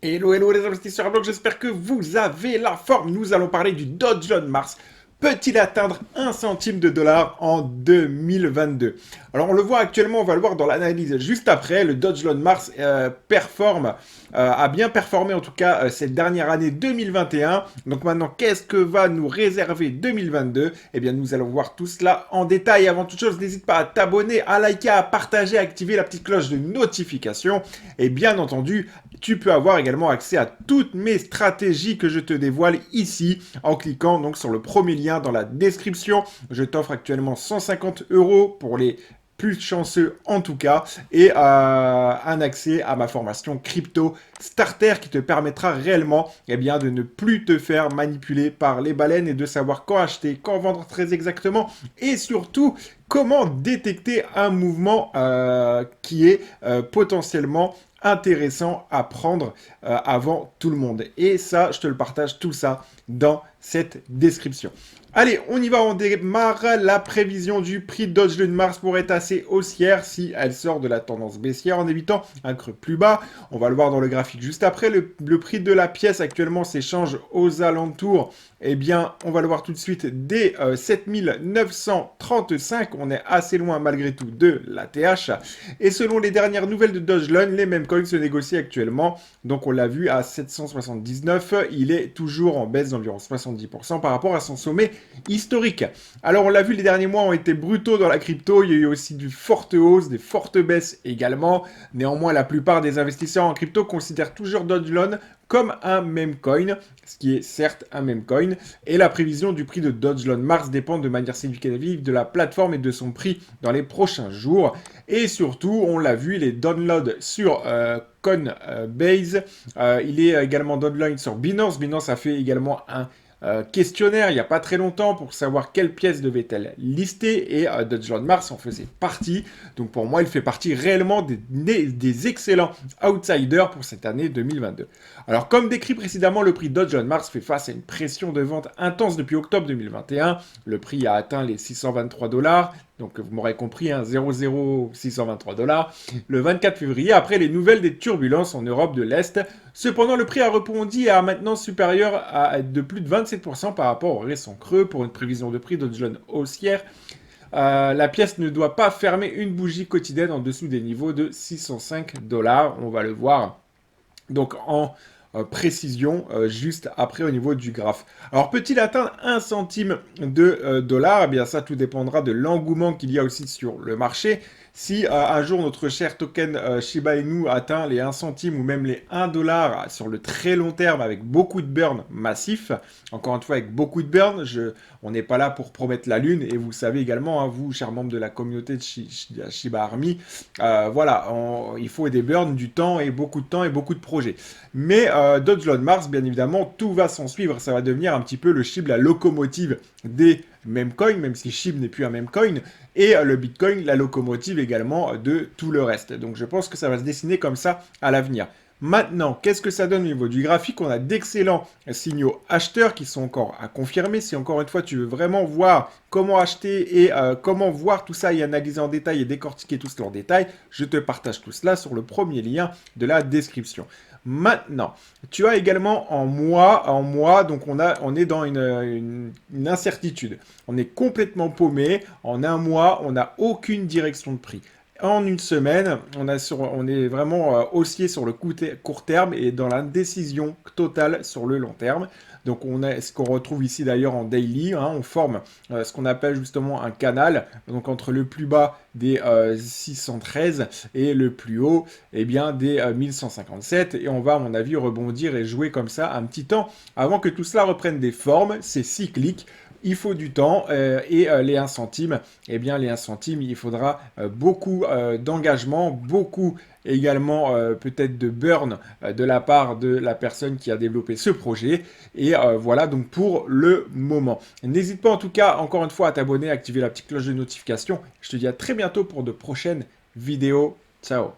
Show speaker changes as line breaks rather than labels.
Hello, hello les investisseurs, donc j'espère que vous avez la forme. Nous allons parler du Dow Jones Mars. Peut-il atteindre 1 centime de dollar en 2022? Alors on le voit actuellement, on va le voir dans l'analyse juste après. Le Dow Jones Mars a bien performé en tout cas cette dernière année 2021. Donc maintenant, qu'est-ce que va nous réserver 2022? Eh bien nous allons voir tout cela en détail. Avant toute chose, n'hésite pas à t'abonner, à liker, à partager, à activer la petite cloche de notification. Et bien entendu, tu peux avoir également accès à toutes mes stratégies que je te dévoile ici en cliquant donc sur le premier lien dans la description. Je t'offre actuellement 150 € pour les plus chanceux en tout cas, et un accès à ma formation crypto starter qui te permettra réellement bien, de ne plus te faire manipuler par les baleines et de savoir quand acheter, quand vendre très exactement, et surtout comment détecter un mouvement qui est potentiellement intéressant à prendre avant tout le monde. Et ça, je te le partage tout ça dans cette description. Allez, on y va, on démarre. La prévision du prix Dow Jones Mars pourrait être assez haussière si elle sort de la tendance baissière en évitant un creux plus bas. On va le voir dans le graphique juste après. Le prix de la pièce actuellement s'échange aux alentours. Eh bien, on va le voir tout de suite des 7935. On est assez loin malgré tout de la TH. Et selon les dernières nouvelles de Dogecoin, les mêmes coins se négocient actuellement. Donc on l'a vu à 779. Il est toujours en baisse d'environ 70% par rapport à son sommet historique. Alors on l'a vu, les derniers mois ont été brutaux dans la crypto. Il y a eu aussi de fortes hausses, des fortes baisses également. Néanmoins, la plupart des investisseurs en crypto considèrent toujours Dogecoin comme un meme coin, ce qui est certes un meme coin, et la prévision du prix de Dogecoin Mars dépend de manière significative de la plateforme et de son prix dans les prochains jours. Et surtout, on l'a vu, les downloads sur Coinbase, il est également download sur Binance. Binance a fait également un questionnaire il n'y a pas très longtemps pour savoir quelle pièce devait-elle lister, et Dow Jones Mars en faisait partie. Donc pour moi, il fait partie réellement des excellents outsiders pour cette année 2022. Alors comme décrit précédemment, le prix Dow Jones Mars fait face à une pression de vente intense depuis octobre 2021. Le prix a atteint les 623 $. Donc vous m'aurez compris, 0,0623 $, le 24 février, après les nouvelles des turbulences en Europe de l'Est. Cependant, le prix a rebondi et est maintenant supérieur à de plus de 27% par rapport au récent creux pour une prévision de prix Dow Jones haussière. La pièce ne doit pas fermer une bougie quotidienne en dessous des niveaux de 605 $. On va le voir donc en précision juste après au niveau du graphe. Alors peut-il atteindre 1 centime de dollar? Eh bien ça tout dépendra de l'engouement qu'il y a aussi sur le marché. Si un jour notre cher token Shiba Inu atteint les 1 centime ou même les 1 dollar sur le très long terme avec beaucoup de burn massif, encore une fois avec beaucoup de burn, on n'est pas là pour promettre la lune, et vous savez également, hein, vous chers membres de la communauté de Shiba Army, voilà, il faut des burns, du temps et beaucoup de temps et beaucoup de projets. Mais Dow Jones Mars, bien évidemment, tout va s'en suivre. Ça va devenir un petit peu le SHIB, la locomotive des meme coins, même si SHIB n'est plus un meme coin, et le Bitcoin, la locomotive également de tout le reste. Donc je pense que ça va se dessiner comme ça à l'avenir. Maintenant, qu'est-ce que ça donne au niveau du graphique? On a d'excellents signaux acheteurs qui sont encore à confirmer. Si encore une fois tu veux vraiment voir comment acheter et comment voir tout ça et analyser en détail et décortiquer tout cela en détail, je te partage tout cela sur le premier lien de la description. Maintenant, tu as également en mois, donc on est dans une incertitude. On est complètement paumé. En un mois, on n'a aucune direction de prix. En une semaine, on est vraiment haussier sur le court terme et dans l'indécision totale sur le long terme. Donc on a ce qu'on retrouve ici d'ailleurs en daily, hein, on forme ce qu'on appelle justement un canal, donc entre le plus bas des 613 et le plus haut bien, des 1157, et on va à mon avis rebondir et jouer comme ça un petit temps avant que tout cela reprenne des formes. C'est cyclique. Il faut du temps, et les 1 centime, eh bien les 1 centime, il faudra beaucoup d'engagement, beaucoup également peut-être de burn de la part de la personne qui a développé ce projet. Et voilà donc pour le moment. N'hésite pas en tout cas encore une fois à t'abonner, à activer la petite cloche de notification. Je te dis à très bientôt pour de prochaines vidéos. Ciao.